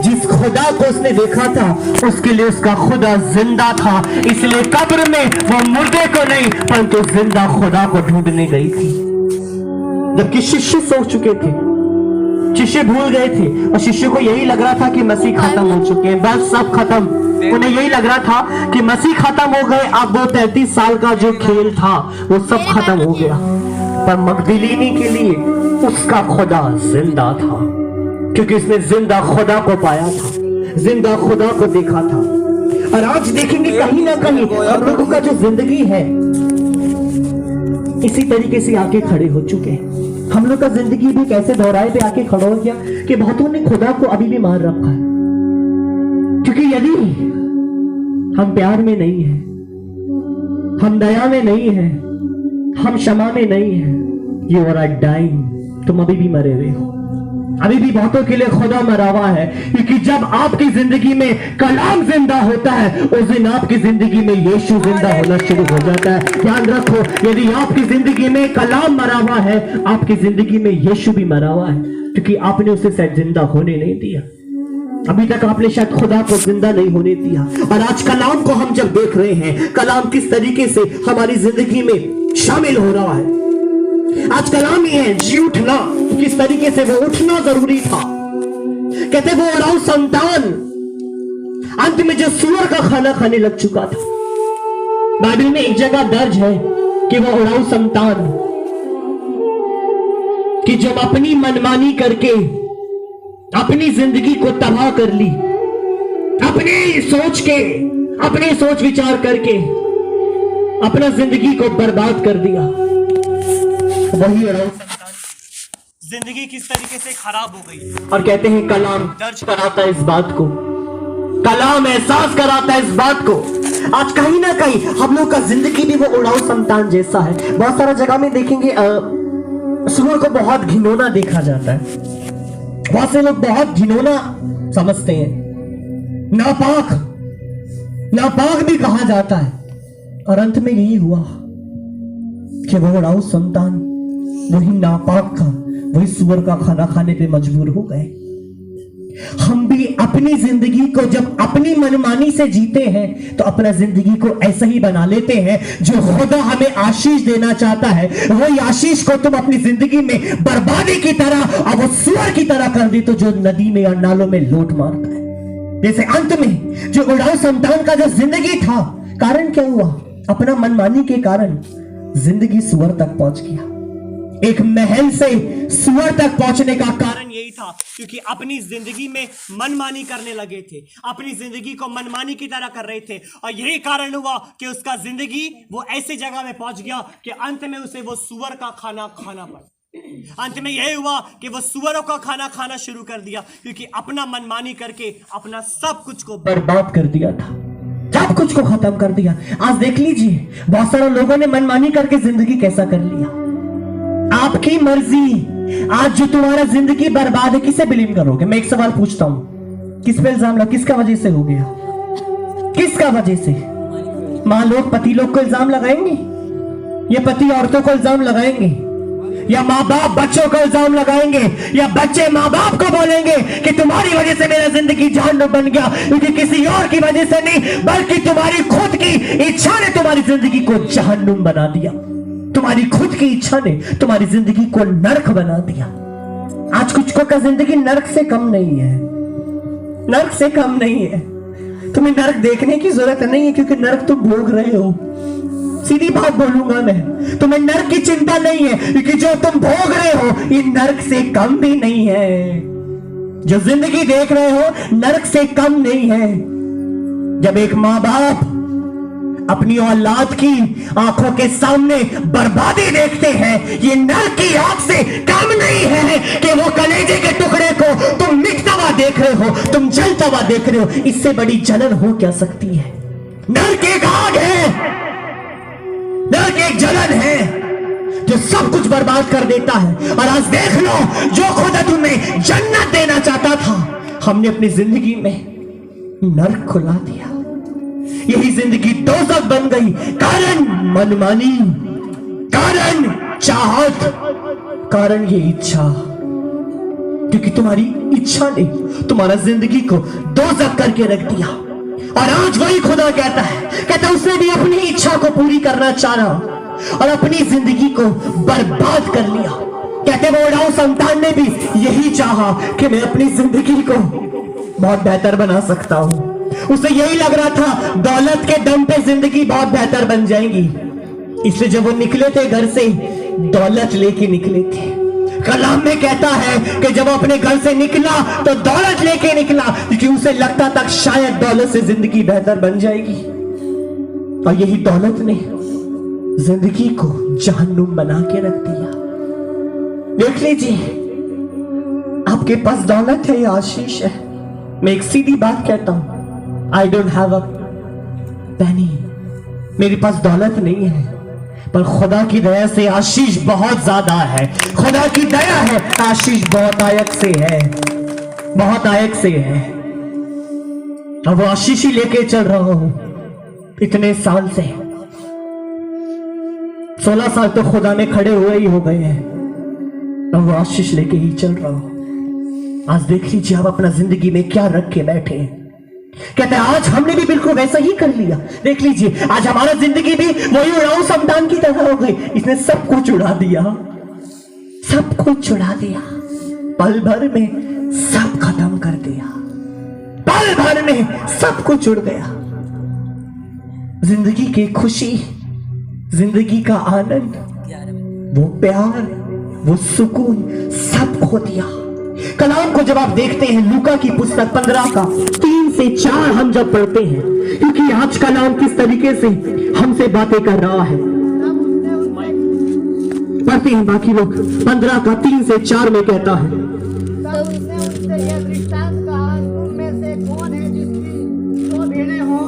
जिस खुदा को उसने देखा था उसके लिए उसका खुदा जिंदा था, इसलिए कब्र में वो मुर्दे को नहीं परंतु जिंदा खुदा को ढूंढने गई थी। जबकि शिष्य सो चुके थे, शिष्य भूल गए थे और शिष्य को यही लग रहा था कि मसीह खत्म हो चुके हैं, बस सब खत्म। उन्हें यही लग रहा था कि मसीह खत्म हो गए, अब वो 33 साल का जो खेल था वो सब खत्म हो गया। पर मगदलीनी के लिए उसका खुदा जिंदा था, क्योंकि उसने जिंदा खुदा को पाया था, जिंदा खुदा को देखा था। और आज देखेंगे कहीं ना कहीं हम लोगों का जो जिंदगी है इसी तरीके से आके खड़े हो चुके हैं। हम लोग का जिंदगी भी कैसे दोहराए पे आके खड़ा हो गया कि बहुतों ने खुदा को अभी भी मार रखा है। क्योंकि यदि हम प्यार में नहीं है, हम दया में नहीं है, हम क्षमा में नहीं है, यू आर डाइंग, तुम अभी भी मरे हुए हो। अभी भी बहुतों के लिए खुदा मरा हुआ है, क्योंकि जब आपकी जिंदगी में कलाम जिंदा होता है उस दिन आपकी जिंदगी में यीशु जिंदा होना शुरू हो जाता है। ध्यान रखो, यदि आपकी जिंदगी में कलाम मरा हुआ है, आपकी जिंदगी में यीशु भी मरा हुआ है, क्योंकि आपने उसे शायद जिंदा होने नहीं दिया। अभी तक आपने शायद खुदा को जिंदा नहीं होने दिया। और आज कलाम को हम जब देख रहे हैं, कलाम किस तरीके से हमारी जिंदगी में शामिल हो रहा है। आज कलाम ही है जी उठना, किस तरीके से वो उठना जरूरी था। कहते वो उड़ाऊ संतान अंत में जो सूअर का खाना खाने लग चुका था। बाइबल में एक जगह दर्ज है कि वो उड़ाऊ संतान कि जब अपनी मनमानी करके अपनी जिंदगी को तबाह कर ली, अपने सोच विचार करके अपना जिंदगी को बर्बाद कर दिया, वही उड़ाऊ संतान जिंदगी किस तरीके से खराब हो गई। और कहते हैं कलाम दर्ज कराता है इस बात को, कलाम एहसास कराता है इस बात को। आज कहीं ना कहीं हम लोग का जिंदगी भी वो उड़ाऊ संतान जैसा है। बहुत सारा जगह में देखेंगे सूअर को बहुत घिनौना देखा जाता है, बहुत से लोग बहुत घिनौना समझते हैं, नापाक भी कहा जाता है। और अंत में यही हुआ कि वो उड़ाऊ संतान वही नापाक का, वही सूअर का खाना खाने पे मजबूर हो गए। हम भी अपनी जिंदगी को जब अपनी मनमानी से जीते हैं तो अपना जिंदगी को ऐसा ही बना लेते हैं। जो खुदा हमें आशीष देना चाहता है वही आशीष को तुम अपनी जिंदगी में बर्बादी की तरह और वो सूअर की तरह कर दी, तो जो नदी में और नालों में लोट मारता है। जैसे अंत में जो उड़ाऊ संतान का जो जिंदगी था, कारण क्या हुआ? अपना मनमानी के कारण जिंदगी सूअर तक पहुंच गया। एक महल से सूअर तक पहुंचने का कारण यही था क्योंकि अपनी जिंदगी में मनमानी करने लगे थे, अपनी जिंदगी को मनमानी की तरह कर रहे थे। और यही कारण हुआ कि उसका जिंदगी वो ऐसी जगह में पहुंच गया कि अंत में उसे वो सूअर का खाना खाना पड़ा। अंत में यही हुआ कि वो सूअरों का खाना खाना शुरू कर दिया, क्योंकि अपना मनमानी करके अपना सब कुछ को बर्बाद कर दिया था, सब कुछ को खत्म कर दिया। आज देख लीजिए बहुत सारे लोगों ने मनमानी करके जिंदगी कैसा कर लिया। आपकी मर्जी। आज जो तुम्हारा जिंदगी बर्बाद है, किसे ब्लेम करोगे? मैं एक सवाल पूछता हूं, किस पे इल्जाम लगा? किसका वजह से हो गया? किसका वजह से? मां लोग पति लोग को इल्जाम लगाएंगे, या पति औरतों को इल्जाम लगाएंगे, या माँ बाप बच्चों को इल्जाम लगाएंगे, या बच्चे माँ बाप को बोलेंगे कि तुम्हारी वजह से मेरा जिंदगी जहन्नुम बन गया, क्योंकि किसी और की वजह से नहीं बल्कि तुम्हारी खुद की इच्छा ने तुम्हारी जिंदगी को जहन्नुम बना दिया। तुम्हारी खुद की इच्छा ने तुम्हारी जिंदगी को नरक बना दिया। आज कुछ का जिंदगी नरक से कम नहीं है, नरक से कम नहीं है। तुम्हें नरक देखने की जरूरत नहीं है, क्योंकि नरक तुम भोग रहे हो। सीधी बात बोलूंगा मैं, तुम्हें नरक की चिंता नहीं है, क्योंकि जो तुम भोग रहे हो ये नरक से कम भी नहीं है। जो जिंदगी देख रहे हो नरक से कम नहीं है। जब एक माँ बाप अपनी औलाद की आंखों के सामने बर्बादी देखते हैं, ये नरक की आग से कम नहीं है कि वो कलेजे के टुकड़े को तुम मिटता हुआ देख रहे हो, तुम जलता हुआ देख रहे हो। इससे बड़ी जलन हो क्या सकती है? नरक एक आग है, नरक एक जलन है जो सब कुछ बर्बाद कर देता है। और आज देख लो, जो खुदा तुम्हें जन्नत देना चाहता था, हमने अपनी जिंदगी में नरक खुला दिया। यही जिंदगी दोज़ख बन गई। कारण मनमानी, कारण चाहत, कारण ये इच्छा। क्योंकि तुम्हारी इच्छा ने तुम्हारा जिंदगी को दोज़ख करके रख दिया। और आज वही खुदा कहता उसने भी अपनी इच्छा को पूरी करना चाहा और अपनी जिंदगी को बर्बाद कर लिया। कहते वो उड़ाऊ संतान ने भी यही चाहा कि मैं अपनी जिंदगी को बहुत बेहतर बना सकता हूं। उसे यही लग रहा था दौलत के दम पे जिंदगी बहुत बेहतर बन जाएगी, इसलिए जब वो निकले थे घर से दौलत लेके निकले थे। कलाम में कहता है कि जब वो अपने घर से निकला तो दौलत लेके निकला, क्योंकि उसे लगता था शायद दौलत से जिंदगी बेहतर बन जाएगी। और यही दौलत ने जिंदगी को जहन्नुम बना के रख दिया। देख लीजिए, आपके पास दौलत है या आशीष है। मैं एक सीधी बात कहता हूं, आई डोंट हैव अ पेनी। मेरे पास दौलत नहीं है, पर खुदा की दया से आशीष बहुत ज्यादा है। खुदा की दया है, आशीष बहुत आयत से है, बहुत आयत से है। और वो आशीष ही लेके चल रहा हूं इतने साल से। 16 साल तो खुदा में खड़े हुए ही हो गए हैं, और वो आशीष लेके ही चल रहा हूं। आज देख लीजिए आप अपना जिंदगी में क्या रख के बैठे हैं। कहते हैं आज हमने भी बिल्कुल वैसा ही कर लिया। देख लीजिए आज हमारा जिंदगी भी वही उड़ाऊ संतान की तरह हो गई। इसने सब कुछ उड़ा दिया, सब कुछ उड़ा दिया, पल भर में सब खत्म कर दिया, पल भर में सब कुछ उड़ गया। जिंदगी की खुशी, जिंदगी का आनंद, वो प्यार, वो सुकून सब खो दिया। कलाम को जब आप देखते हैं, लूका की पुस्तक 15 का 3 से 4 हम जब पढ़ते हैं, क्योंकि आज कलाम किस तरीके से हमसे बातें कर रहा है, पढ़ते हैं बाकी लोग। 15 का 3 से 4 में कहता है, तब उसने उनसे यह दृष्टांत कहा, तुम में से कौन है जिसकी 100 भेड़ें हों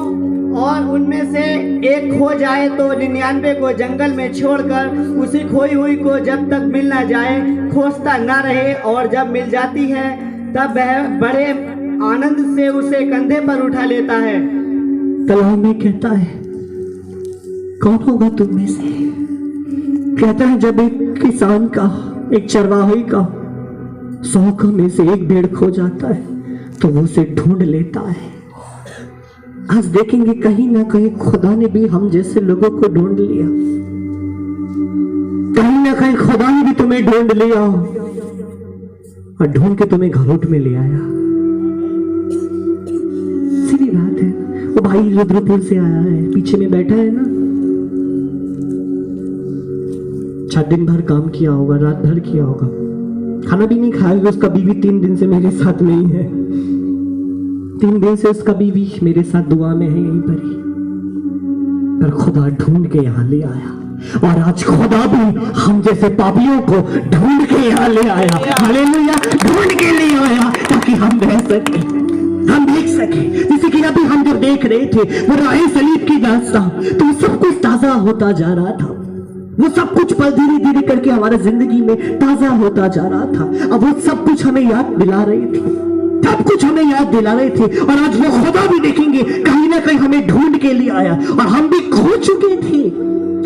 और उनमें से एक खो जाए तो 99 को जंगल में छोड़कर उसी खोई हुई को जब तक मिल ना जाए खोजता ना रहे, और जब मिल जाती है तब वह बड़े आनंद से उसे कंधे पर उठा लेता है। कलाम में कहता है कौन होगा तुम में से। कहता है जब एक किसान का, एक चरवाही का 100 में से एक भेड़ खो जाता है तो वो उसे ढूंढ लेता है। आज देखेंगे कहीं ना कहीं खुदा ने भी हम जैसे लोगों को ढूंढ लिया, कहीं ना कहीं खुदा ने भी तुम्हें ढूंढ लिया और ढूंढ के तुम्हें घरोट में ले आया। सीधी बात है। वो भाई रुद्रपुर से आया है, पीछे में बैठा है ना, दिन भर काम किया होगा, रात भर किया होगा, खाना भी नहीं खाया। उसका बीवी 3 दिन से मेरे साथ नहीं है, 3 दिन से उसका बीवी मेरे साथ दुआ में है यहीं पर ही। पर खुदा ढूंढ के यहाँ ले आया, और आज खुदा भी हम जैसे पापियों को ढूंढ के यहाँ ले आया। हालेलुया, ढूंढ के ले आया ताकि हम रह सके, हम देख सके। जैसे कि अभी हम जब देख रहे थे वो राहे सलीब की दास्तां, तो सब कुछ ताजा होता जा रहा था। वो सब कुछ पल धीरे धीरे करके हमारे जिंदगी में ताजा होता जा रहा था। अब वो सब कुछ हमें याद दिला रही थी, सब कुछ हमें याद दिला रहे थे। और आज वो खुदा भी देखेंगे कहीं ना कहीं हमें ढूंढ के लिए आया, और हम भी खो चुके थे।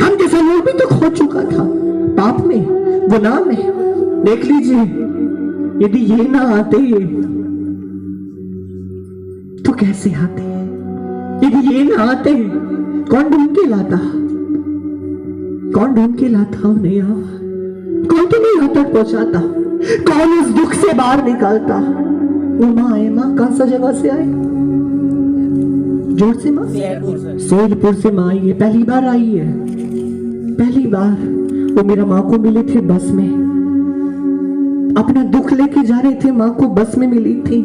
हम जैसा लोग भी तो खो चुका था पाप में, गुनाह में। देख लीजिए, यदि ये ना आते तो कैसे आते? यदि ये ना आते कौन ढूंढ के लाता? कौन ढूंढ के लाता उन्हें यहाँ? कौन तुम्हें यहाँ तक पहुंचाता? कौन इस दुख से बाहर निकालता? वो माँ आए, माँ कौन सा जगह से आए? जोर से माँ, सोलपुर से माँ आई है, पहली बार आई है, पहली बार। वो मेरा माँ को मिले थे बस में, अपना दुख लेके जा रहे थे, माँ को बस में मिली थी।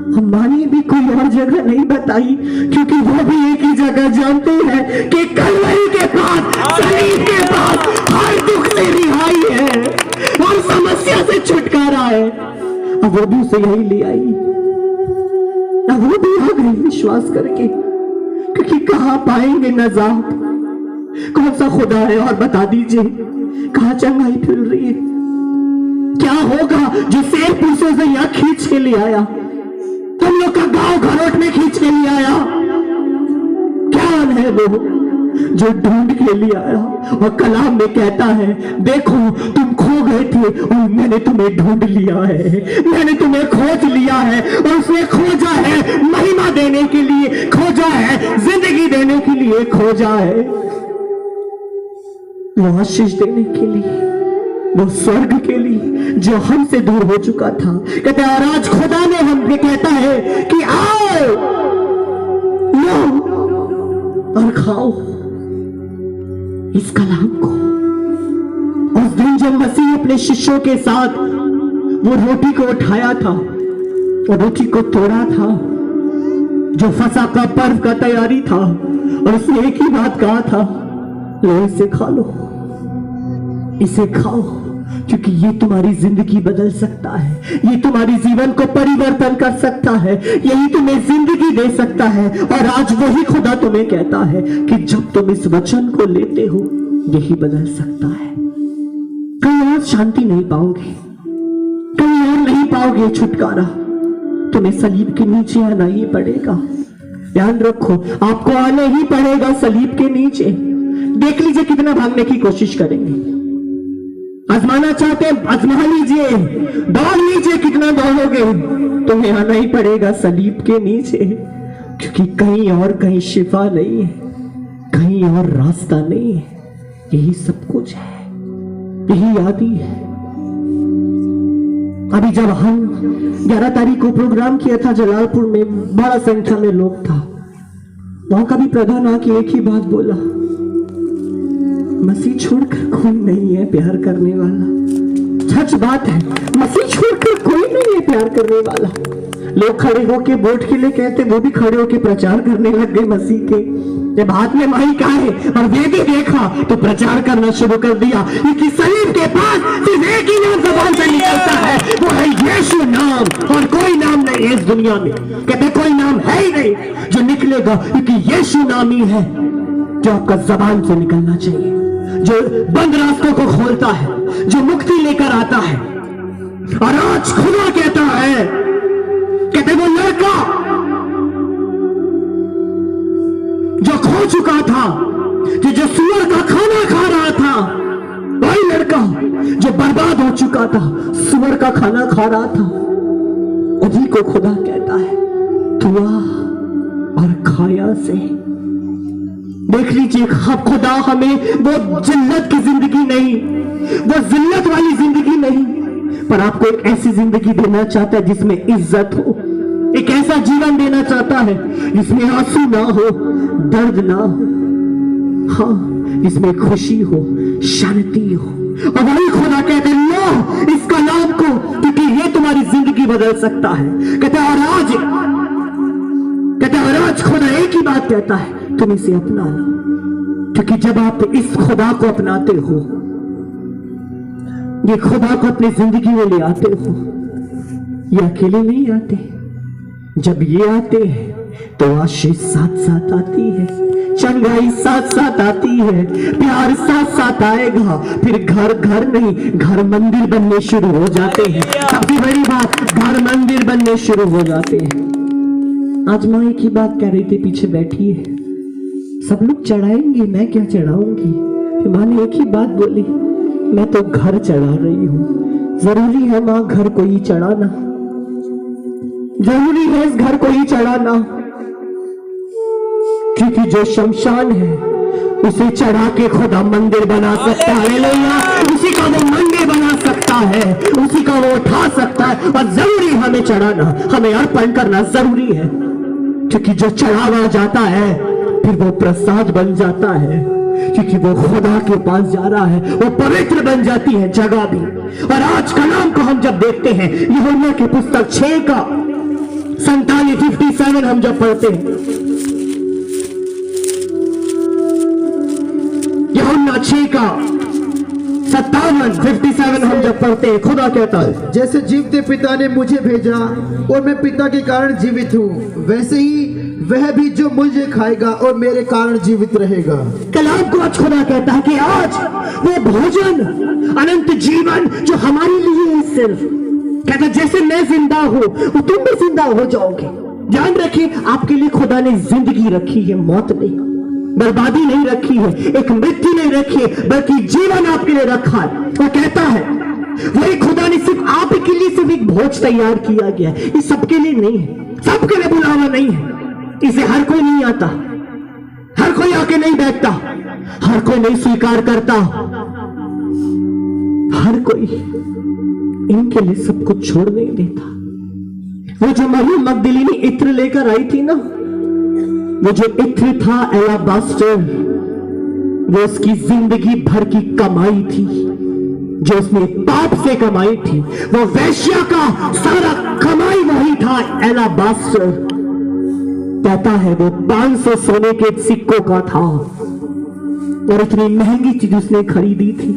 हम माँ ने भी कोई और जगह नहीं बताई, क्योंकि वो भी एक ही जगह जानते हैं कि कलवरी के पास, सलीब के पास हर दुख से रिहाई है, हर समस्या से छुटकारा है। अब वो भी उसे यही ले आई, अब वो भी आ गई विश्वास करके, क्योंकि कहाँ पाएंगे नजात? कौन सा खुदा है? और बता दीजिए कहाँ चंगाई फिर रही है? क्या होगा जो शेरपुर से यहाँ खींच के ले आया, तुम लोग का गांव घरोट में खींच के ले आया? क्या है वो? जो ढूंढ के लिए आया। और कलाम में कहता है, देखो तुम खो गए थे और मैंने तुम्हें ढूंढ लिया है, मैंने तुम्हें खोज लिया है। और उसने खोजा है महिमा देने के लिए, खोजा है जिंदगी देने के लिए, खोजा है वो आशीष देने के लिए, वो स्वर्ग के लिए जो हमसे दूर हो चुका था। कहते हैं, और आज खुदा ने हमें कहता है कि आओ लो और खाओ इस कलाम को। उस दिन जब मसीह अपने शिष्यों के साथ वो रोटी को उठाया था और रोटी को तोड़ा था, जो फसह का पर्व का तैयारी था, और उसने एक ही बात कहा था, लो इसे खा लो, इसे खाओ, क्योंकि ये तुम्हारी जिंदगी बदल सकता है, ये तुम्हारी जीवन को परिवर्तन कर सकता है, यही तुम्हें जिंदगी दे सकता है। और आज वही खुदा तुम्हें कहता है कि जब तुम इस वचन को लेते हो, यही बदल सकता है। कहीं और शांति नहीं पाओगे, कहीं और नहीं पाओगे छुटकारा, तुम्हें सलीब के नीचे आना ही पड़ेगा। ध्यान रखो, आपको आना ही पड़ेगा सलीब के नीचे। देख लीजिए कितना भागने की कोशिश करेंगे। आजमाना चाहते हैं, आजमा लीजिए, दौड़ लीजिए, कितना दौड़ोगे, तुम्हें आना ही पड़ेगा सलीब के नीचे, क्योंकि कहीं और कहीं शिफा नहीं है, कहीं और रास्ता नहीं है, यही सब कुछ है, यही आदि है। अभी जब हम 11 तारीख को प्रोग्राम किया था जलालपुर में, बड़ा संख्या में लोग था, वहां का भी प्रधान आके एक ही बात बोला, मसीह छोड़कर कोई नहीं है प्यार करने वाला। सच बात है, मसीह छोड़कर कोई नहीं है प्यार करने वाला। लोग खड़े होके वोट के लिए कहते, वो भी खड़े होके प्रचार करने लग गए मसीह के। जब हाथ में माइक आए और वे भी देखा तो प्रचार करना शुरू कर दिया, क्योंकि सलीब के पास सिर्फ एक ही नाम ज़बान से निकलता है, वो है यीशु नाम, और कोई नाम नहीं है इस दुनिया में। कहते कोई नाम है ही नहीं जो निकलेगा, क्योंकि यीशु नाम ही है जो आपका जबान से निकलना चाहिए, जो बंद रास्तों को खोलता है, जो मुक्ति लेकर आता है। और आज खुदा कहता है, कहते वो लड़का जो खो चुका था, जो सुअर का खाना खा रहा था, वही लड़का जो बर्बाद हो चुका था, सुअर का खाना खा रहा था, उन्हीं को खुदा कहता है, तू आ और खाया से। देख लीजिए, खुदा हमें वो जिल्लत की जिंदगी नहीं, वो जिल्लत वाली जिंदगी नहीं, पर आपको एक ऐसी जिंदगी देना चाहता है जिसमें इज्जत हो, एक ऐसा जीवन देना चाहता है जिसमें आंसू ना हो, दर्द ना हो, हाँ, जिसमें खुशी हो, शांति हो। और वही खुदा कहते हैं, लो इस कलाम को, क्योंकि ये तुम्हारी जिंदगी बदल सकता है। कहते और आज खुदा एक ही बात कहता है, तुम इसे अपना लो, क्योंकि जब आप इस खुदा को अपनाते हो, ये खुदा को अपनी जिंदगी में ले आते हो, ये अकेले नहीं आते, जब ये आते हैं तो आशीष साथ साथ आती है, चंगाई साथ साथ आती है, प्यार साथ साथ आएगा, फिर घर घर नहीं, घर मंदिर बनने शुरू हो जाते हैं। सबसे बड़ी बात, घर मंदिर बनने शुरू हो जाते हैं। आज माँ एक ही बात कह रही थी, पीछे बैठी है, सब लोग चढ़ाएंगे, मैं क्या चढ़ाऊंगी? फिर माँ ने एक ही बात बोली, मैं तो घर चढ़ा रही हूँ। जरूरी है माँ घर को ही चढ़ाना, जरूरी है इस घर को ही चढ़ाना, क्योंकि जो शमशान है उसे चढ़ा के खुदा मंदिर बना सकता है। उसी का वो मंदिर बना सकता है, उसी का वो उठा सकता है। और जरूरी हमें चढ़ाना, हमें अर्पण करना जरूरी है, क्योंकि जो चढ़ावा जाता है फिर वो प्रसाद बन जाता है, क्योंकि वो खुदा के पास जा रहा है, वो पवित्र बन जाती है जगह भी। और आज कलाम को हम जब देखते हैं, यूहन्ना की पुस्तक 6 का 57 हम जब पढ़ते हैं, यूहन्ना 6 का 57 हम जब पढ़ते हैं, खुदा कहता है, जैसे जीवते पिता ने मुझे भेजा और मैं पिता के कारण जीवित हूँ, वैसे ही वह भी जो मुझे खाएगा और मेरे कारण जीवित रहेगा। कलाम को आज खुदा कहता है कि आज वो भोजन, अनंत जीवन जो हमारे लिए है, सिर्फ कहता जैसे मैं जिंदा हूं वो तुम भी जिंदा हो जाओगे। ध्यान रखिए, आपके लिए खुदा ने जिंदगी रखी है, मौत नहीं। बर्बादी नहीं रखी है, एक मृत्यु नहीं रखी है, बल्कि जीवन आपके लिए रखा है। वो कहता है वही खुदा ने सिर्फ आप के लिए सिर्फ एक भोज तैयार किया गया है। ये सबके लिए नहीं है, सबके लिए बुलावा नहीं है। इसे हर कोई नहीं आता, हर कोई आके नहीं बैठता, हर कोई नहीं स्वीकार करता, हर कोई इनके लिए सब कुछ छोड़ नहीं देता। वो जो मरियम मगदलीनी इत्र लेकर आई थी ना, वो जो इत्र था एलाबास्टर, वो उसकी जिंदगी भर की कमाई थी, जो उसने पाप से कमाई थी। वो वैश्या का सारा कमाई वही था, एलाबास्टर। कहता है वो 500 सोने के सिक्कों का था, और इतनी महंगी चीज उसने खरीदी थी,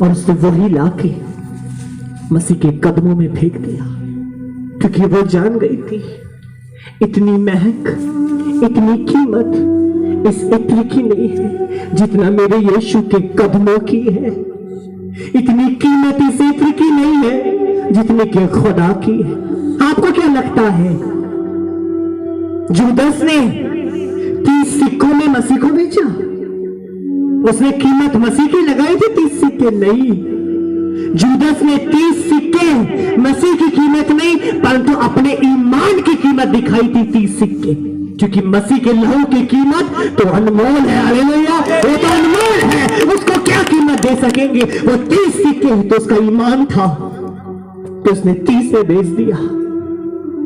और उसने वही लाके मसीह के कदमों में फेंक दिया, क्योंकि वो जान गई थी इतनी महक, इतनी कीमत इस इत्र की नहीं है जितना मेरे यीशु के कदमों की है। इतनी कीमत इस इत्र की नहीं है जितने के खुदा की है। आपको क्या लगता है जुदस ने 30 सिक्कों में मसीह को बेचा? उसने कीमत मसीह की लगाई थी 30 सिक्के? नहीं, जुदस ने 30 सिक्के मसीह की कीमत नहीं, परंतु अपने ईमान की कीमत दिखाई थी 30 सिक्के, क्योंकि मसीह के लहू की कीमत तो अनमोल है। हालेलुया, वो तो अनमोल है, उसको क्या कीमत दे सकेंगे? वो 30 सिक्के तो उसका ईमान था, तो उसने 30 में बेच दिया,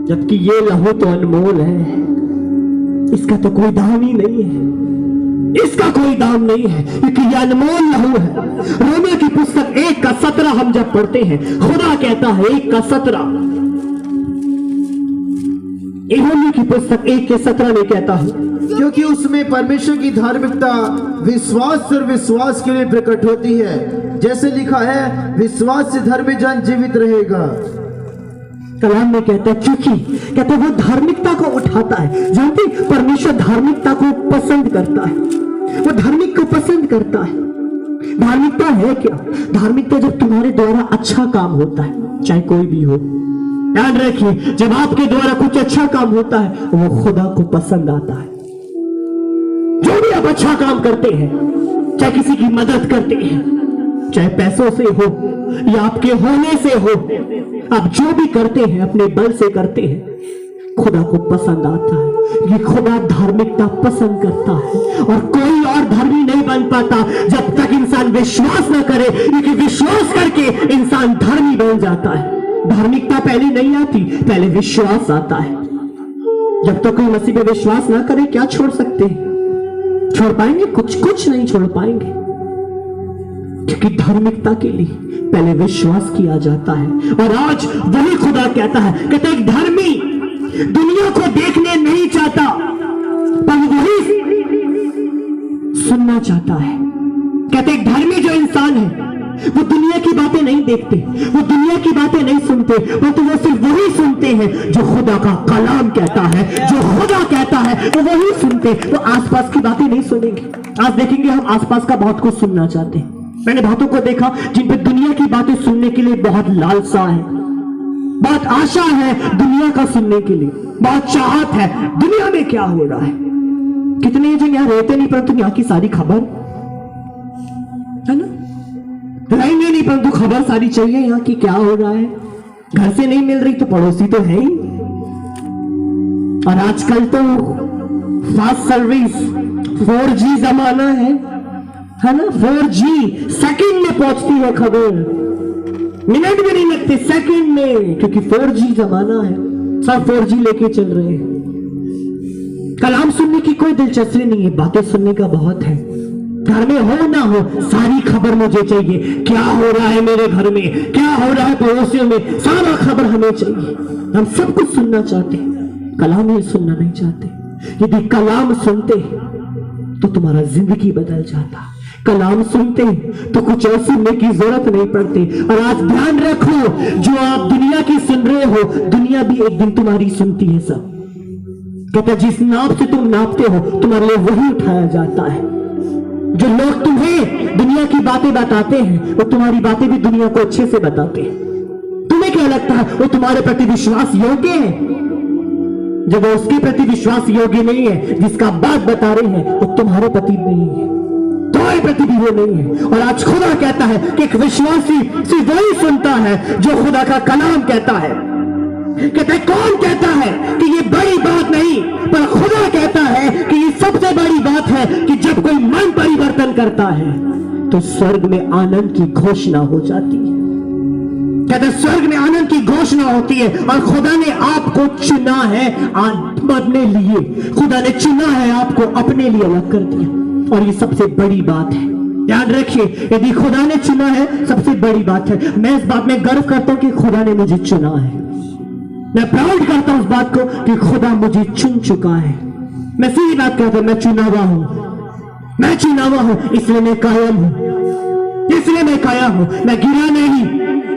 जबकि ये लहू तो अनमोल है, इसका तो कोई दाम ही नहीं है, इसका कोई दाम नहीं है, क्योंकि यह अनमोल लहू है। रोमियो की पुस्तक 1:17 हम जब पढ़ते हैं, खुदा कहता है 1:17, यहोवा की पुस्तक 1:17 में कहता है, क्योंकि उसमें परमेश्वर की धार्मिकता विश्वास और विश्वास के लिए प्रकट होती है, जैसे लिखा है, विश्वास से धर्मी जन जीवित रहेगा। कलाम में कहता है, क्योंकि कहते वो धार्मिकता को उठाता है। जानते परमेश्वर धार्मिकता को पसंद करता है, वो धार्मिक को पसंद करता है। धार्मिकता है क्या? धार्मिकता जब तुम्हारे द्वारा अच्छा काम होता है, चाहे कोई भी हो। याद रखिए, जब आपके द्वारा कुछ अच्छा काम होता है वो खुदा को पसंद आता है। जो भी आप अच्छा काम करते हैं, चाहे किसी की मदद करते हैं, चाहे पैसों से हो या आपके होने से हो, आप जो भी करते हैं अपने बल से करते हैं, खुदा को पसंद आता है। ये खुदा धार्मिकता पसंद करता है, और कोई और धर्मी नहीं बन पाता जब तक इंसान विश्वास न करे, क्योंकि विश्वास करके इंसान धर्मी बन जाता है। धार्मिकता पहले नहीं आती, पहले विश्वास आता है। जब तक कोई मसीह पे विश्वास ना करे, क्या छोड़ सकते हैं? छोड़ पाएंगे? कुछ नहीं छोड़ पाएंगे, क्योंकि धार्मिकता के लिए पहले विश्वास किया जाता है। और आज वही खुदा कहता है, कहता है एक धर्मी दुनिया को देखने नहीं चाहता, पर वही सुनना चाहता है। कहते एक धर्मी जो इंसान है वो दुनिया की बातें नहीं देखते, वो दुनिया की बातें नहीं सुनते, परंतु वो सिर्फ वही सुनते हैं जो खुदा का कलाम कहता है। जो खुदा कहता है वो वही सुनते, वो आसपास की बातें नहीं सुनेंगे। आज देखेंगे हम आसपास का बहुत कुछ सुनना चाहते हैं। मैंने बहुतों को देखा जिन पे दुनिया की बातें सुनने के लिए बहुत लालसा है, बहुत आशा है दुनिया का सुनने के लिए, बहुत चाहत है दुनिया में क्या हो रहा है। कितने जो यहाँ रहते नहीं, परंतु यहाँ की सारी खबर है ना, रहेंगे नहीं परंतु खबर सारी चाहिए यहाँ की क्या हो रहा है। घर से नहीं मिल रही तो पड़ोसी तो है ही। और आजकल तो फास्ट सर्विस 4G जमाना है ना, 4G सेकंड में पहुंचती है खबर, मिनट भी नहीं लगते, सेकंड में, क्योंकि 4G जमाना है, सब 4G लेके चल रहे हैं। कलाम सुनने की कोई दिलचस्पी नहीं है, बातें सुनने का बहुत है। घर में हो ना हो सारी खबर मुझे चाहिए, क्या हो रहा है मेरे घर में, क्या हो रहा है पड़ोसियों में, सारा खबर हमें चाहिए। हम सब कुछ सुनना चाहते हैं, कलाम ये सुनना नहीं चाहते। यदि कलाम सुनते तो तुम्हारा जिंदगी बदल जाता। कलाम सुनते तो कुछ और सुनने की जरूरत नहीं पड़ती। और आज ध्यान रखो, जो आप दुनिया की सुन रहे हो, दुनिया भी एक दिन तुम्हारी सुनती है। सब कहता जिस नाप से तुम नापते हो तुम्हारे लिए वही उठाया जाता है। जो लोग तुम्हें दुनिया की बातें बताते हैं वो तुम्हारी बातें भी दुनिया को अच्छे से बताते हैं। तुम्हें क्या लगता है वो तुम्हारे प्रति विश्वास योग्य है? जब वो उसके प्रति विश्वास योग्य नहीं है जिसका बात बता रहे हैं, वो तुम्हारे प्रति नहीं है, तुम्हारे प्रति भी वो नहीं है। और आज खुदा कहता है कि एक विश्वासी सिर्फ वही सुनता है जो खुदा का कलाम कहता है। कहता है कौन कहता है कि ये बड़ी बात नहीं, पर खुदा कहता है कि ये सबसे बड़ी बात है कि जब कोई मन परिवर्तन करता है तो स्वर्ग में आनंद की घोषणा हो जाती है। कहते हैं स्वर्ग में आनंद की घोषणा होती है। और खुदा ने आपको चुना है अपने लिए, खुदा ने चुना है आपको अपने लिए अलग कर दिया। और ये सबसे बड़ी बात है, याद रखिए, यदि खुदा ने चुना है सबसे बड़ी बात है। मैं इस बात में गर्व करता हूं कि खुदा ने मुझे चुना है। मैं प्राउड करता हूं उस बात को कि खुदा मुझे चुन चुका है। मैं सीधी बात करता हूं, मैं चुना हुआ हूं, मैं चुना हुआ हूं, इसलिए मैं कायम हूं, इसलिए मैं कायम हूं, मैं गिरा नहीं,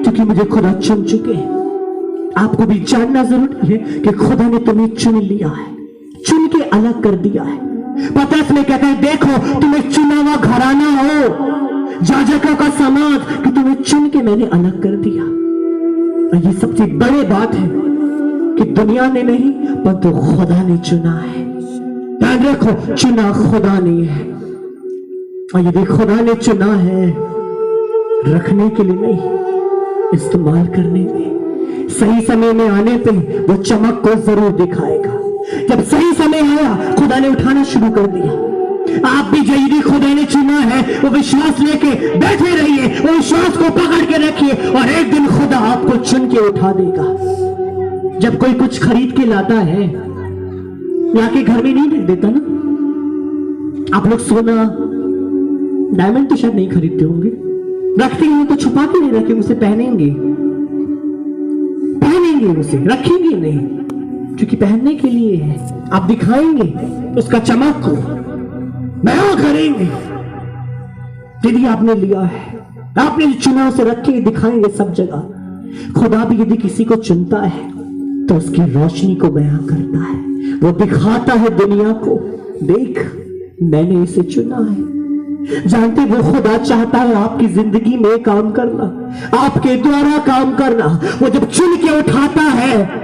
क्योंकि मुझे खुदा चुन चुके हैं। आपको भी जानना जरूरी है कि खुदा ने तुम्हें चुन लिया है, चुन के अलग कर दिया है। पतरस में कहता है देखो तुम एक चुना हुआ घराना हो, याजकों का समाज, कि तुम्हें चुन के मैंने अलग कर दिया। और ये सबसे बड़ी बात है कि दुनिया ने नहीं परंतु खुदा ने चुना है। ध्यान रखो, चुना खुदा ने है। और यदि खुदा ने चुना है रखने के लिए नहीं, इस्तेमाल करने में, सही समय में आने पे वो चमक को जरूर दिखाएगा। जब सही समय आया खुदा ने उठाना शुरू कर दिया। आप भी यदि खुदा ने चुना है वो विश्वास लेके बैठे रहिए, वो विश्वास को पकड़ के रखिए और एक दिन खुदा आपको चुन के उठा देगा। जब कोई कुछ खरीद के लाता है या के घर में नहीं रख देता ना, आप लोग सोना डायमंड तो शायद नहीं खरीदते होंगे, रखते हैं तो छुपा के नहीं रखेंगे, उसे पहनेंगे उसे, रखेंगे नहीं, क्योंकि पहनने के लिए है। आप दिखाएंगे उसका चमक को, बयां करेंगे। यदि आपने लिया है, आपने चुना, उसे रखेंगे, दिखाएंगे सब जगह। खुदा भी यदि किसी को चुनता है तो उसकी रोशनी को बयां करता है, वो दिखाता है दुनिया को, देख मैंने इसे चुना है। जानते वो खुदा चाहता है आपकी जिंदगी में काम करना, आपके द्वारा काम करना। वो जब चुन के उठाता है,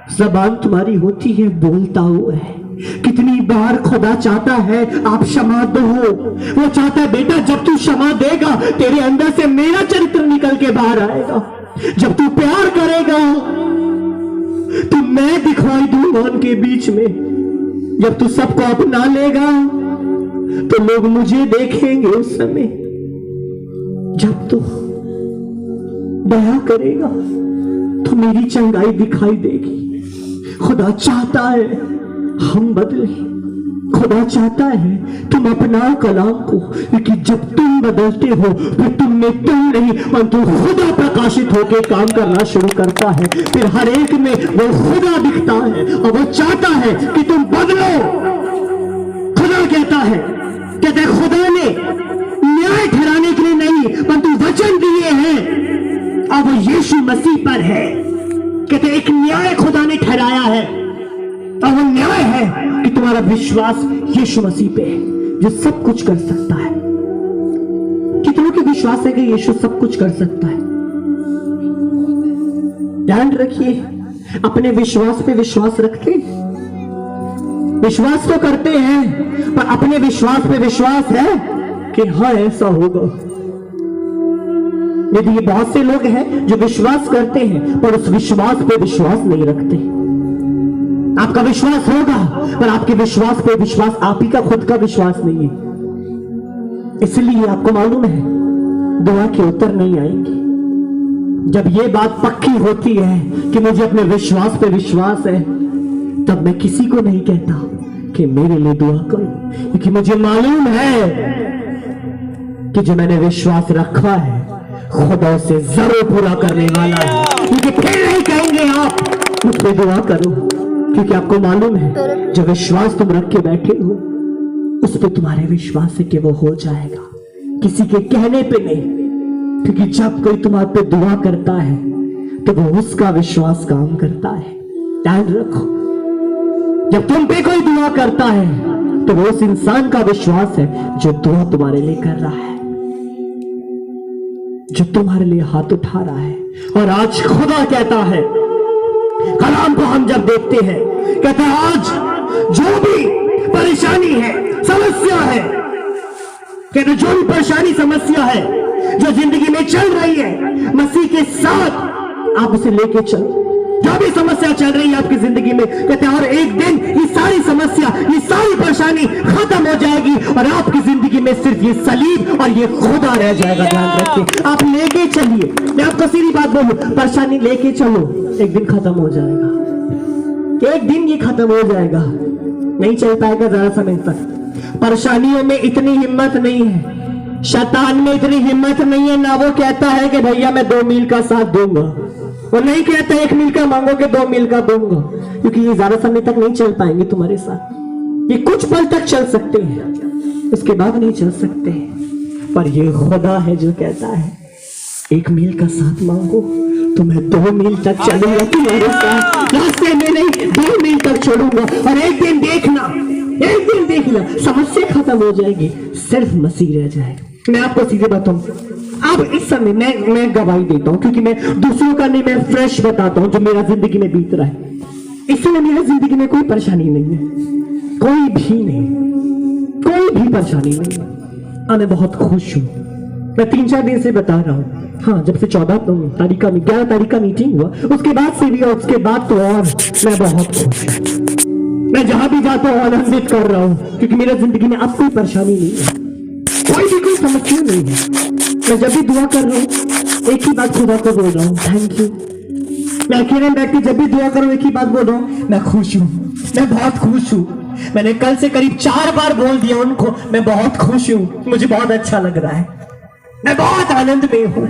जबान तुम्हारी होती है बोलता हुआ है। कितनी बार खुदा चाहता है आप क्षमा दो, वो चाहता है बेटा जब तू क्षमा देगा तेरे अंदर से मेरा चरित्र निकल के बाहर आएगा। जब तू प्यार करेगा तो मैं दिखाई दूंगा उनके बीच में। जब तू सबको अपना लेगा तो लोग मुझे देखेंगे उस समय। जब तू दया करेगा तो मेरी चंगाई दिखाई देगी। खुदा चाहता है हम बदले, खुदा चाहता है तुम अपनाओ कलाम को, क्योंकि जब तुम बदलते हो फिर तुम में तुम नहीं परंतु खुदा प्रकाशित होकर काम करना शुरू करता है। फिर हर एक में वो खुदा दिखता है और वो चाहता है कि तुम बदलो। खुदा कहता है खुदा ने न्याय ठहराने के लिए नहीं परंतु वचन दिए हैं, अब यीशु मसीह पर है। कहते एक न्याय खुदा ने ठहराया है, और वो न्याय है कि तुम्हारा विश्वास यीशु मसीह पे है जो सब कुछ कर सकता है। कितनों के विश्वास है कि यीशु सब कुछ कर सकता है? ध्यान रखिए, अपने विश्वास पे विश्वास रखते, विश्वास तो करते हैं पर अपने विश्वास पे विश्वास है कि हाँ ऐसा होगा। यदि ये बहुत से लोग हैं जो विश्वास करते हैं पर उस विश्वास पे विश्वास नहीं रखते। आपका विश्वास होगा पर आपके विश्वास पे विश्वास, आप ही का खुद का विश्वास नहीं है। इसलिए आपको मालूम है दुआ के उत्तर नहीं आएंगे। जब ये बात पक्की होती है कि मुझे अपने विश्वास पे विश्वास है, तब मैं किसी को नहीं कहता कि मेरे लिए दुआ करो, क्योंकि मुझे मालूम है कि जो मैंने विश्वास रखा है खुदा से जरूर पूरा करने वाला है। क्योंकि फिर नहीं कहेंगे आप मुझ पे दुआ करो, क्योंकि आपको मालूम है जो विश्वास तुम रख के बैठे हो उस पे तुम्हारे विश्वास है कि वो हो जाएगा, किसी के कहने पे नहीं। क्योंकि जब कोई तुम्हारे पे दुआ करता है तो वो उसका विश्वास काम करता है। ध्यान रखो, जब तुम पे कोई दुआ करता है तो वो उस इंसान का विश्वास है जो दुआ तुम्हारे लिए कर रहा है, जो तुम्हारे लिए हाथ उठा रहा है। और आज खुदा कहता है, कलाम कलाम को हम जब देखते हैं, कहते हैं आज जो भी परेशानी है, समस्या है, कहते हैं जो भी परेशानी समस्या है जो जिंदगी में चल रही है, मसीह के साथ आप उसे लेके चलो। जो भी समस्या चल रही है आपकी जिंदगी में, कहते हैं और एक दिन ये सारी समस्या, ये सारी परेशानी खत्म हो जाएगी और आपकी जिंदगी में सिर्फ ये सलीब और ये खुदा रह जाएगा। ध्यान रखिए, आप लेके चलिए। मैं आपको सीधी बात बोलूं, परेशानी लेके चलो, एक दिन खत्म हो जाएगा, एक दिन ये खत्म हो जाएगा, नहीं चल पाएगा ज्यादा समय तक। परेशानियों में इतनी हिम्मत नहीं है, शैतान में इतनी हिम्मत नहीं है, ना वो कहता है कि भैया मैं 2 मील का साथ दूंगा, वो नहीं कहता 1 मील का मांगोगे 2 मील का दूंगा, क्योंकि ये ज्यादा समय तक नहीं चल पाएंगे तुम्हारे साथ। ये कुछ पल तक चल सकते हैं, उसके बाद नहीं चल सकते। पर ये खुदा है जो कहता है 1 मील का साथ मांगो तो मैं 2 मील तक चलूंगा तुम्हारे साथ, रास्ते में नहीं 2 मील तक छोड़ूंगा। और एक दिन देखना समस्या खत्म हो जाएगी, सिर्फ मसीह रह जाएगा। मैं आपको सीधे बताऊं, अब इस समय मैं गवाही देता हूं, क्योंकि मैं दूसरों का नहीं, मैं फ्रेश बताता हूं जो मेरा जिंदगी में बीत रहा है। इस समय मेरा जिंदगी में कोई परेशानी नहीं है, कोई भी परेशानी नहीं है, और मैं बहुत खुश हूं। मैं 3-4 दिन से बता रहा हूं, हाँ, जब से 11 तारीख का मीटिंग हुआ, उसके बाद से भी, और उसके बाद तो और मैं बहुत खुश हूं। मैं जहां भी जाता हूं आनंदित कर रहा हूं, क्योंकि मेरा जिंदगी में अब कोई परेशानी नहीं है, कोई समस्या नहीं है। मैं जब भी दुआ कर रहा हूं एक ही बात खुदा को बोल रहा हूं, थैंक यू। मैं अकेले बैठ के जब भी दुआ कर रहा हूं एक ही बात बोल रहा हूं, मैं खुश हूं, मैं बहुत खुश हूं। मैंने कल से करीब 4 बार बोल दिया उनको, मैं बहुत खुश हूं, मुझे बहुत अच्छा लग रहा है, मैं बहुत आनंद में हूं,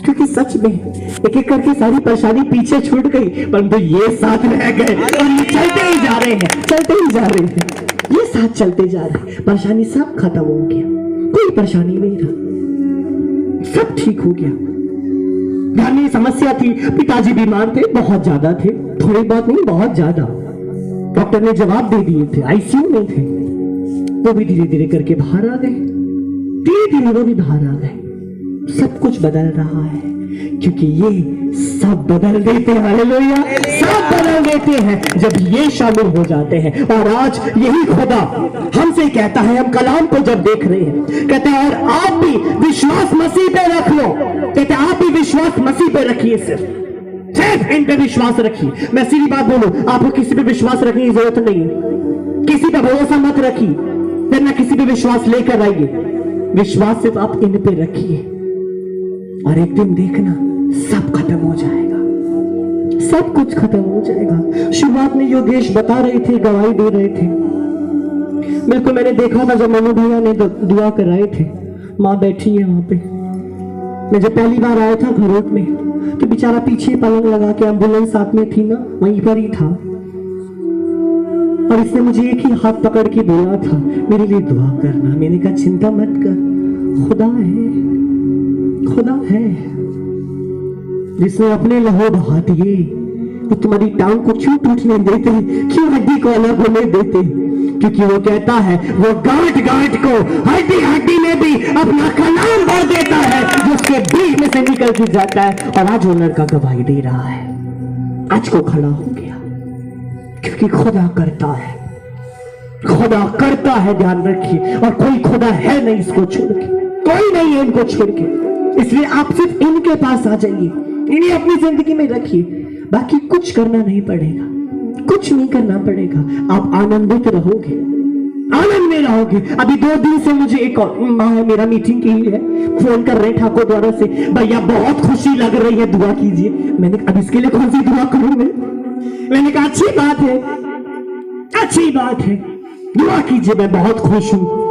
क्योंकि सच में एक एक करके सारी परेशानी पीछे छूट गई, परंतु ये साथ रह गए और ये चलते ही जा रहे हैं, ये साथ चलते जा रहे हैं। परेशानी सब खत्म हो गया, कोई परेशानी नहीं रहा, सब ठीक हो गया। घर में समस्या थी, पिताजी बीमार थे, बहुत ज्यादा थे, थोड़ी बात नहीं बहुत ज्यादा, डॉक्टर ने जवाब दे दिए थे, आईसीयू में थे, वो भी धीरे धीरे करके बाहर आ गए, वो भी बाहर आ गए। सब कुछ बदल रहा है, क्योंकि ये सब बदल देते हैं, हालेलुया, सब बदल देते हैं जब ये शामिल हो जाते हैं। और आज यही खुदा हमसे कहता है, हम कलाम को जब देख रहे हैं, कहते हैं और आप भी विश्वास मसीह पे रख लो, कहते हैं आप भी विश्वास मसीह पे रखिए, सिर्फ इन पे विश्वास रखिए। मैं सीधी बात बोलूं, आपको किसी पे विश्वास रखने की जरूरत नहीं है, किसी पे भरोसा मत रखिए, फिर ना किसी पे विश्वास लेकर आइए, विश्वास सिर्फ आप इन पे रखिए, और एक दिन देखना सब खत्म हो जाएगा, सब कुछ खत्म हो जाएगा। शुरुआत में योगेश बता रहे थे, गवाही दे रहे थे, बिल्कुल मैंने देखा था जब मनु भैया ने दुआ कराए थे, माँ बैठी है वहां पे। मैं जब पहली बार आया था घरोट में, तो बेचारा पीछे पलंग लगा के, एम्बुलेंस साथ में थी ना, वहीं पर ही था, और इसने मुझे एक ही हाथ पकड़ के बोला था मेरे लिए दुआ करना। मैंने कहा चिंता मत कर, खुदा है जिसने अपने लहू बहा दिए, वो तुम्हारी टांग को क्यों टूटने देते, क्यों हड्डी को अलग होने देते, क्योंकि वो कहता है, वो गांठ को हड्डी में भी अपना कलाम भर देता है, जो उसके बीच में से निकल के जाता है। और आज वो लड़का गवाही दे रहा है, आज को खड़ा हो गया, क्योंकि खुदा करता है, ध्यान रखिए। और कोई खुदा है नहीं इसको छोड़ के, कोई नहीं है इनको छोड़ के, इसलिए आप सिर्फ इनके पास आ जाइए, इन्हें अपनी जिंदगी में रखिए, बाकी कुछ करना नहीं पड़ेगा, कुछ नहीं करना पड़ेगा, आप आनंदित रहोगे, आनंद में रहोगे। अभी 2 दिन से मुझे एक माँ है, मेरा मीटिंग की है, फोन कर रहे ठाकुर द्वारा से, भैया बहुत खुशी लग रही है, दुआ कीजिए। मैंने अब इसके लिए कौन सी दुआ करूं मैंने कहा अच्छी बात है, दुआ कीजिए, मैं बहुत खुश हूं।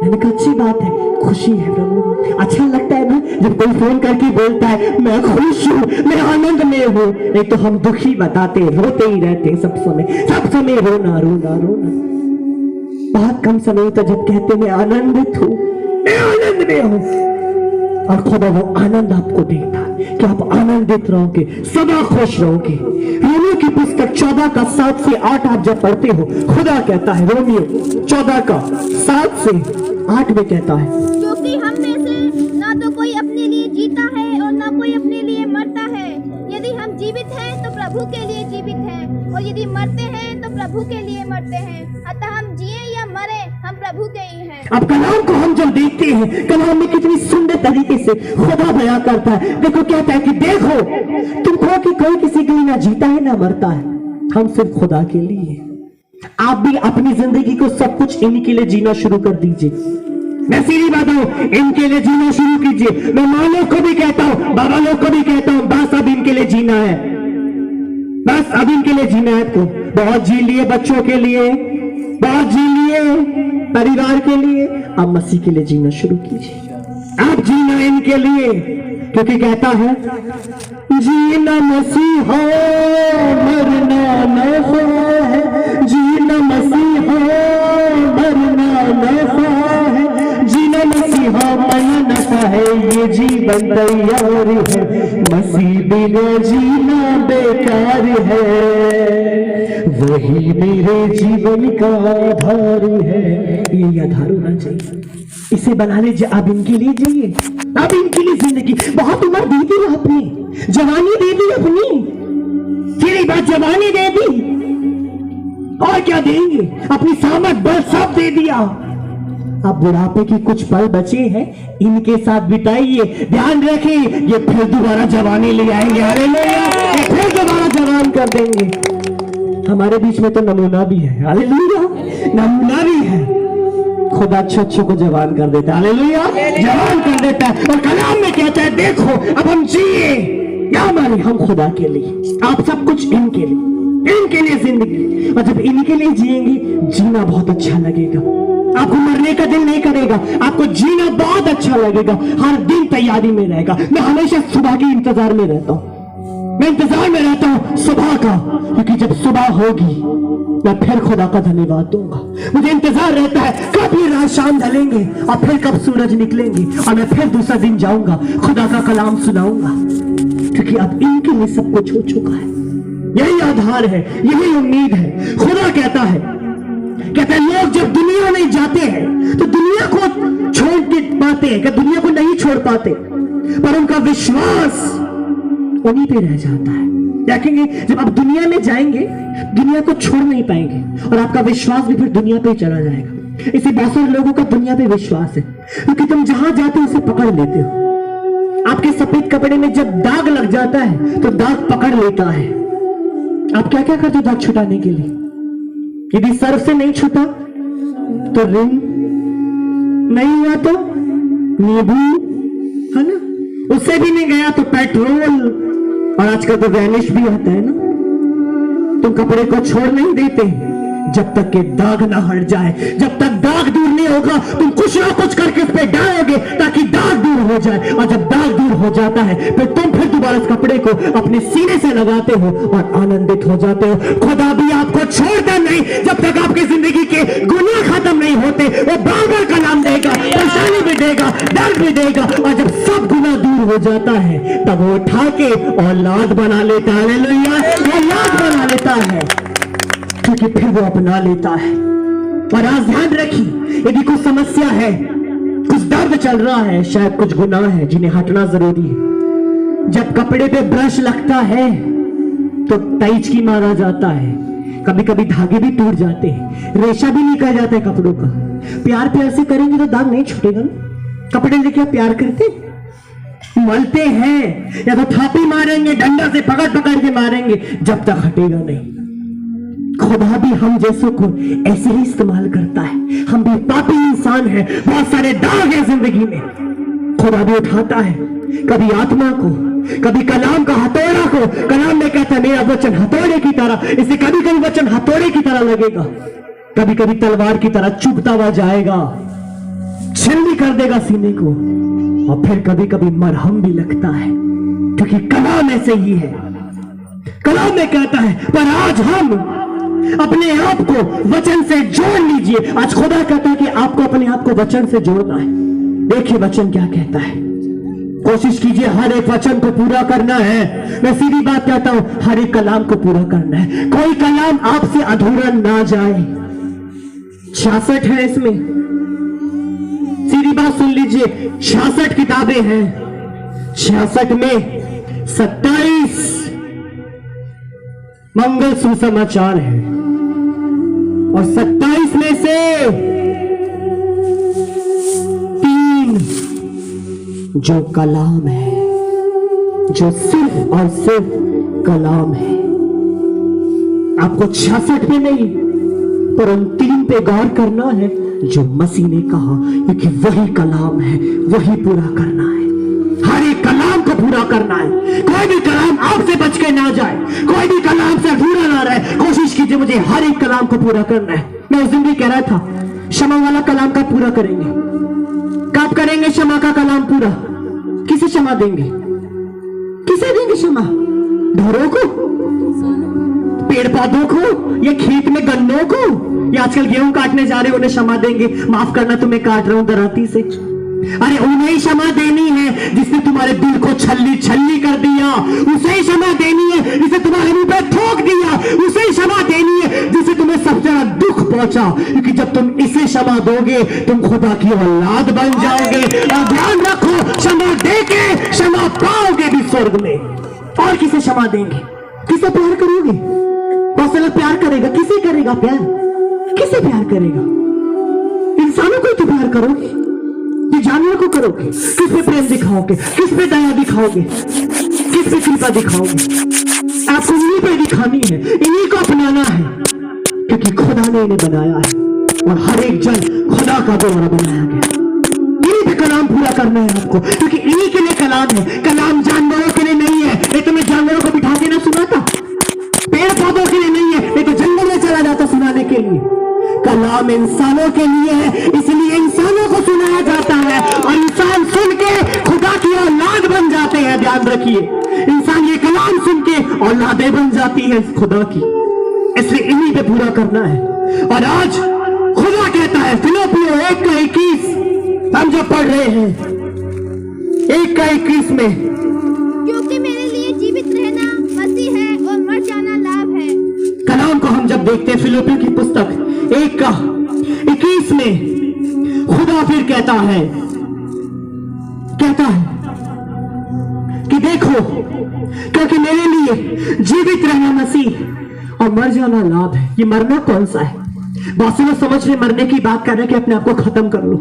मैंने कहा अच्छी बात है, खुशी है प्रभु, अच्छा लगता है ना जब कोई फोन करके बोलता है मैं खुश हूँ, मैं आनंद में हूँ। एक तो हम दुखी बताते, रोते ही रहते, सब समय रोना। बहुत कम समय होता जब कहते मैं आनंदित हूँ, मैं आनंद में हूँ, और खुदा वो आनंद आपको देता है कि आप आनंदित रहोगे, सदा खुश रहोगे। रोमियो की पुस्तक 14 का 7 से 8 आप जब पढ़ते हो, खुदा कहता है, रोमियो 14 का 7 से 8 में कहता है, क्योंकि हम में से ना तो कोई अपने लिए जीता है और ना कोई अपने लिए मरता है। यदि हम जीवित हैं तो प्रभु के लिए जीवित हैं, हैं तो प्रभु के लिए मरते हैं, अतः हम जिए या मरे हम प्रभु के ही हैं। अब कलाम को हम जब देखते हैं, कलाम में कितनी सुंदर तरीके से खुदा बयां करता है। देखो कहता है कि देखो तुम कहो कि कोई किसी के लिए ना जीता है ना मरता है, हम सिर्फ खुदा के लिए। आप भी अपनी जिंदगी को सब कुछ इनके लिए जीना शुरू कर दीजिए। मैं सीधी बात हूं, इनके लिए जीना शुरू कीजिए। मैं माँ लोग को भी कहता हूं, बाबा लोग को भी कहता हूं, बस अब इनके लिए जीना है, बस अब इनके लिए जीना है। तो बहुत जी लिए बच्चों के लिए, बहुत जी लिए परिवार के लिए, अब मसीह के लिए जीना शुरू कीजिए। अब जीना इनके लिए, क्योंकि कहता है जीना मसीह हो मरना नफा है, जीना मसीह हो मरना नफा है, जीना मसीह हो मरना नफा है, ये जीवन तैयार है, मसीह बिना जीना बेकार है, वही मेरे जीवन का आधार है। ये आधार होना चाहिए, इसे बना लीजिए। अब इनके लिए जिए, अब इनके लिए जिंदगी। बहुत उम्र दे दी अपनी, जवानी दे दी अपनी, तेरी बात जवानी दे दी, और क्या देंगे, अपनी सामर्थ बल सब दे दिया। अब बुढ़ापे की कुछ पल बचे हैं, इनके साथ बिताइए। ध्यान रखिए, ये फिर दोबारा जवानी ले आएंगे, हालेलुया, ये फिर दोबारा जवान कर देंगे। हमारे बीच में तो नमूना भी है, हालेलुया, नमूना भी है। खुदा अच्छे को जवान कर देता है, हालेलुया, जवान कर देता है। और कलाम में कहता है देखो अब हम जिए या मरे हम खुदा के लिए। आप सब कुछ इनके लिए, इनके लिए जिंदगी। और जब इनके लिए जिएंगे, जीना बहुत अच्छा लगेगा। आपको मरने का दिल नहीं करेगा, आपको जीना बहुत अच्छा लगेगा। हर दिन तैयारी में रहेगा। मैं हमेशा सुबह के इंतजार में रहता हूँ, मैं इंतजार में रहता हूं सुबह का, क्योंकि जब सुबह होगी मैं फिर खुदा का धन्यवाद दूंगा। मुझे इंतजार रहता है कब ये रात शाम ढलेंगे और फिर कब सूरज निकलेंगे और मैं फिर दूसरा दिन जाऊंगा, खुदा का कलाम सुनाऊंगा, क्योंकि अब इनके लिए सब कुछ हो चुका है। यही आधार है, यही उम्मीद है। खुदा कहता है लोग जब दुनिया में जाते हैं तो दुनिया को छोड़ के पाते हैं, कि दुनिया को नहीं छोड़ पाते, पर उनका विश्वास उन्हीं पे रह जाता है। देखेंगे जब आप दुनिया में जाएंगे, दुनिया को छोड़ नहीं पाएंगे और आपका विश्वास भी फिर दुनिया पे ही चला जाएगा। इसी बहुत सारे लोगों का दुनिया पे विश्वास है, क्योंकि तुम जहां जाते हो उसे पकड़ लेते हो। आपके सफेद कपड़े में जब दाग लग जाता है तो दाग पकड़ लेता है। आप क्या क्या करते हो दाग छुटाने के लिए? यदि सर्फ से नहीं छूटा तो रिन, नहीं हुआ तो नींबू, है ना, उससे भी नहीं गया तो पेट्रोल, और आजकल तो वैनिश भी आता है ना। तुम कपड़े को छोड़ नहीं देते जब तक के दाग ना हट जाए। जब तक दाग दूर नहीं होगा तुम कुछ ना कुछ करके इस पे डालोगे ताकि दाग दूर हो जाए, और जब दाग दूर हो जाता है फिर तुम फिर दोबारा इस कपड़े को अपने सीने से लगाते हो और आनंदित हो जाते हो। खुदा भी आपको छोड़ता नहीं जब तक आपकी जिंदगी के गुनाह खत्म नहीं होते। वो बार बार कलाम देगा, परेशानी भी देगा, दर्द भी देगा, और जब सब गुनाह दूर हो जाता है तब वो उठा के औलाद बना लेता है। हालेलुया, औलाद बना लेता है, क्योंकि फिर वो अपना लेता है। और आज ध्यान रखिए, यदि कुछ समस्या है, कुछ दर्द चल रहा है, शायद कुछ गुनाह है जिन्हें हटना जरूरी है। जब कपड़े पे ब्रश लगता है तो तैज की मारा जाता है, कभी कभी धागे भी टूट जाते हैं, रेशा भी निकल जाता है कपड़ों का। प्यार प्यार से करेंगे तो दाग नहीं छूटेगा ना। कपड़े लेके आप प्यार करते मलते हैं या तो थापी मारेंगे, डंडा से पकड़ पकड़ के मारेंगे, जब तक हटेगा नहीं। खुदा भी हम जैसों को ऐसे ही इस्तेमाल करता है। हम भी पापी इंसान हैं, बहुत सारे दाग हैं जिंदगी में। खुदा भी उठाता है, कभी आत्मा को, कभी कलाम का हथौड़ा को। कलाम में कहता है मेरा वचन हथौड़े की तरह, इसे कभी कभी वचन हथौड़े की तरह लगेगा, कभी कभी तलवार की तरह चुभता हुआ जाएगा, छिलनी कर देगा सीने को, और फिर कभी कभी मरहम भी लगता है, क्योंकि कलाम ऐसे ही है। कलाम में कहता है पर आज हम अपने आप को वचन से जोड़ लीजिए। आज खुदा कहता है कि आपको अपने आप को वचन से जोड़ना है। देखिए वचन क्या कहता है, कोशिश कीजिए हर एक वचन को पूरा करना है। मैं सीधी बात कहता हूं, हर एक कलाम को पूरा करना है, कोई कलाम आपसे अधूरा ना जाए। 66 है इसमें, सीधी बात सुन लीजिए, 66 किताबें हैं। 66 में 27 मंगल सुसमाचार है। और 27 में से 3 जो कलाम है, जो सिर्फ और सिर्फ कलाम है। आपको 66 में नहीं, पर उन 3 पे गौर करना है जो मसीह ने कहा, क्योंकि वही कलाम है, वही पूरा करना है। हर एक कलाम को पूरा करना है। कोई भी कलाम आपसे बच के ना जाए, कोई भी कलाम से अधूरा ना रहे। कोशिश कीजिए, मुझे हर एक कलाम को पूरा करना है। मैं उस दिन भी कह रहा था, क्षमा वाला कलाम का पूरा करेंगे। कब करेंगे क्षमा का कलाम पूरा? किसे क्षमा देंगे? किसे देंगे क्षमा? ढोरों को, पेड़ पौधों को, या खेत में गन्नों को, या आजकल गेहूं काटने जा रहे उन्हें क्षमा देंगे? माफ करना, तुम्हें काट रहा हूं दराती से। अरे उन्हें ही क्षमा देनी है जिसने तुम्हारे दिल को छल्ली छल्ली कर दिया। उसे ही क्षमा देनी है जिसे तुम्हारे मुंह पे थूक दिया। उसे ही क्षमा देनी है जिसे तुम्हें सबसे ज्यादा दुख पहुंचा, क्योंकि जब तुम इसे क्षमा दोगे तुम खुदा की औलाद बन जाओगे। और ध्यान रखो, क्षमा देके क्षमा पाओगे भी स्वर्ग में। और किसे क्षमा देंगे? किसे प्यार करोगे? बहुत से लोग प्यार करेगा, किसे करेगा प्यार? किसे प्यार करेगा? इंसानों को तो प्यार करोगे कि जानवर को करोगे? किस पे प्रेम दिखाओगे? किस पे दया दिखाओगे? किस पे कृपा दिखाओगे? आपको इन्हीं पे दिखानी है, इन्हीं को अपनाना है, क्योंकि खुदा ने इन्हें बनाया है और हर एक जन खुदा का द्वारा बनाया गया। इन्हीं पे कलाम पूरा करना है आपको, क्योंकि इन्हीं के लिए कलाम है। कलाम जानवरों के लिए नहीं है, नहीं तो मैं जानवरों को बिठा के ना सुनाता। पेड़ पौधों के लिए नहीं है, नहीं तो जंगल में चला जाता सुनाने के लिए। कलाम इंसानों के लिए है, इसलिए इंसानों को सुनाया जाता है और इंसान सुन के खुदा की औलाद बन जाते हैं। ध्यान रखिए, इंसान ये कलाम सुन के औलादें बन जाती है खुदा की, इसलिए इन्हीं पे पूरा करना है। और आज खुदा कहता है फिलिप्पियों 1:21 हम जो पढ़ रहे हैं, 1:21 में, क्योंकि मेरे लिए जीवित रहना मसीह है और मर जाना लाभ है। कलाम को हम जब देखते हैं फिलिप्पियों की पुस्तक 1:21 में, खुदा फिर कहता है कि देखो, क्योंकि मेरे लिए जीवित रहना मसीह और मर जाना लाभ है। ये मरना कौन सा है? बहुत से लोग समझ रहे मरने की बात कर रहे हैं कि अपने आप को खत्म कर लो।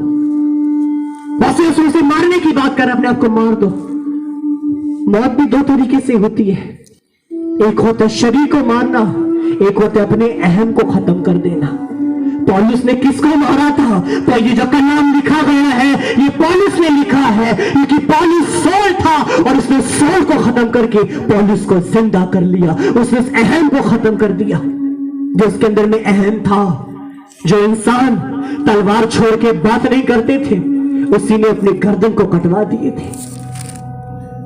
बहुत से लोग से मारने की बात कर रहे हैं, अपने आप को मार दो। मौत भी 2 तरीके से होती है, एक होता है शरीर को मारना, एक होता है अपने अहम को खत्म कर देना। पौलुस ने किसको मारा था? तो ये जो कलाम लिखा गया है ये पौलुस ने लिखा है, क्योंकि पौलुस सौल था और उसने सौल को खत्म करके पौलुस को जिंदा कर लिया। उसने उस अहम को खत्म कर दिया जो उसके अंदर में अहम था। जो इंसान तलवार छोड़ के बात नहीं करते थे, उसी ने अपने गर्दन को कटवा दिए थे,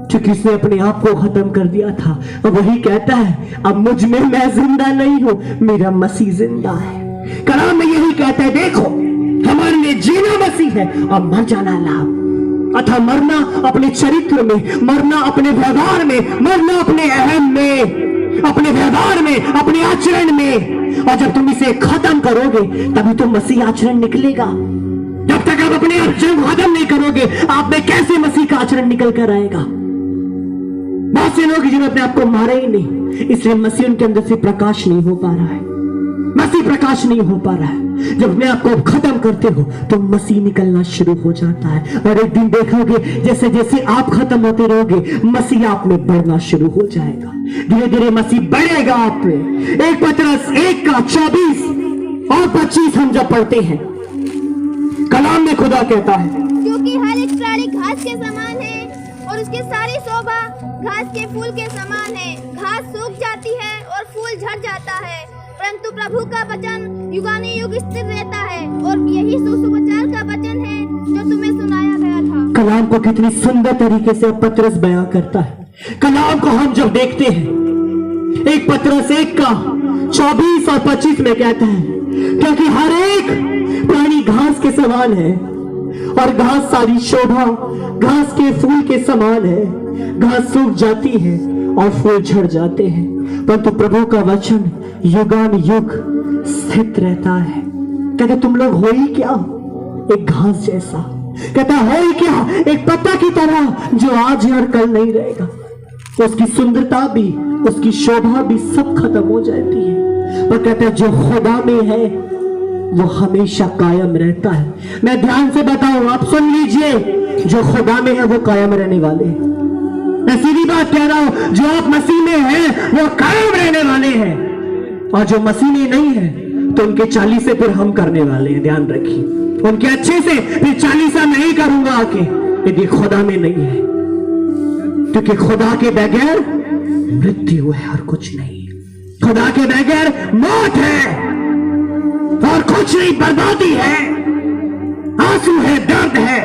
क्योंकि उसने अपने आप को खत्म कर दिया था। अब वही कहता है, अब मुझ में मैं जिंदा नहीं हूं, मेरा मसीह जिंदा है। कलाम में यही कहता है, देखो हमारे लिए जीना मसीह है और मर जाना लाभ। अतः मरना अपने चरित्र में, मरना अपने व्यवहार में, मरना अपने अहम में, अपने व्यवहार में, अपने आचरण में। और जब तुम इसे खत्म करोगे तभी तो मसीह आचरण निकलेगा। जब तक आप अपने आचरण खत्म नहीं करोगे, आप में कैसे मसीह का आचरण निकल कर आएगा? बहुत से लोग जिन्होंने अपने आप को मारा ही नहीं, इसलिए मसीह उनके अंदर से प्रकाश नहीं हो पा रहा है। मसीह प्रकाश नहीं हो पा रहा है। जब अपने आप को खत्म करते हो तो मसीह निकलना शुरू हो जाता है। और एक दिन देखोगे जैसे जैसे आप खत्म होते रहोगे, मसीह आप में बढ़ना शुरू हो जाएगा। धीरे धीरे मसीह बढ़ेगा आप में। 1 पतरस 1:24 और 25 हम जब पढ़ते हैं, कलाम में खुदा कहता है, क्योंकि हर एक प्राणी घास के समान है और उसकी सारी शोभा घास के फूल के समान है। घास सूख जाती है और फूल झड़ जाता है, परंतु प्रभु का वचन युगानुयुग स्थिर रहता है। और यही सुसमाचार का वचन है जो तुम्हें सुनाया गया था। कलाम को कितनी सुंदर तरीके से पतरस बयां करता है। कलाम को हम जब देखते हैं, 1 पतरस 1:24 और 25 में कहता है, क्योंकि हर एक प्राणी घास के समान है और घास सारी शोभा घास के फूल के समान है। घास सूख जाती है और फूल झड़ जाते हैं, परंतु प्रभु का वचन युगान युग स्थित रहता है। कहते तुम लोग हो ही क्या? एक घास जैसा। कहता हो ही क्या? एक पत्ता की तरह जो आज है और कल नहीं रहेगा। उसकी सुंदरता भी, उसकी शोभा भी सब खत्म हो जाती है। पर कहते हैं जो खुदा में है वो हमेशा कायम रहता है। मैं ध्यान से बताऊं, आप सुन लीजिए, जो खुदा में है वो कायम रहने वाले हैं। मैं सीधी बात कह रहा हूं, जो आप मसीह में हैं वो कायम रहने वाले हैं, और जो मसीह में नहीं है तो उनके 40 से फिर हम करने वाले हैं। ध्यान रखिए, उनके अच्छे से फिर 40 नहीं करूंगा आके, यदि खुदा में नहीं है, क्योंकि खुदा के बगैर मृत्यु है और कुछ नहीं है। खुदा के बगैर मौत है और कुछ नहीं, बर्बादी है, आंसू है, दर्द है।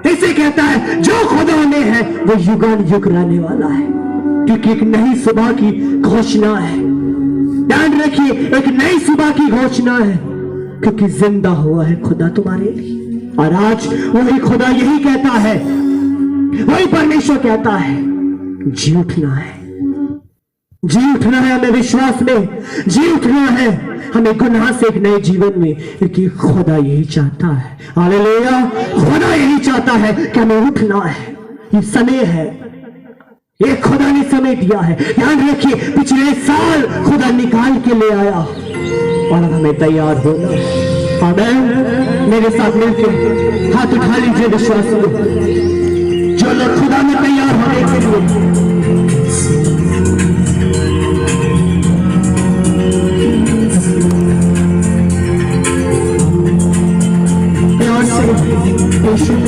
इसे कहता है जो खुदा में है वो युगान युग रहने वाला है, क्योंकि एक नई सुबह की घोषणा है। ध्यान रखिए, एक नई सुबह की घोषणा है, क्योंकि जिंदा हुआ है खुदा तुम्हारे लिए। और आज वही खुदा यही कहता है, वही परमेश्वर कहता है, जी उठना है, जी उठना है हमें विश्वास में, जी उठना है हमें गुनाह से एक नए जीवन में, क्योंकि खुदा यही चाहता है। हालेलुया, खुदा यही चाहता है कि हमें उठना है। ये समय है, ये खुदा ने समय दिया है। ध्यान रखिए, पिछले साल खुदा निकाल के ले आया और अब हमें तैयार होना है। आमीन। मेरे साथ मिलकर हाथ उठा लीजिए विश्वास में, जो लोग खुदा में तैयार होने के लिए। प्यार से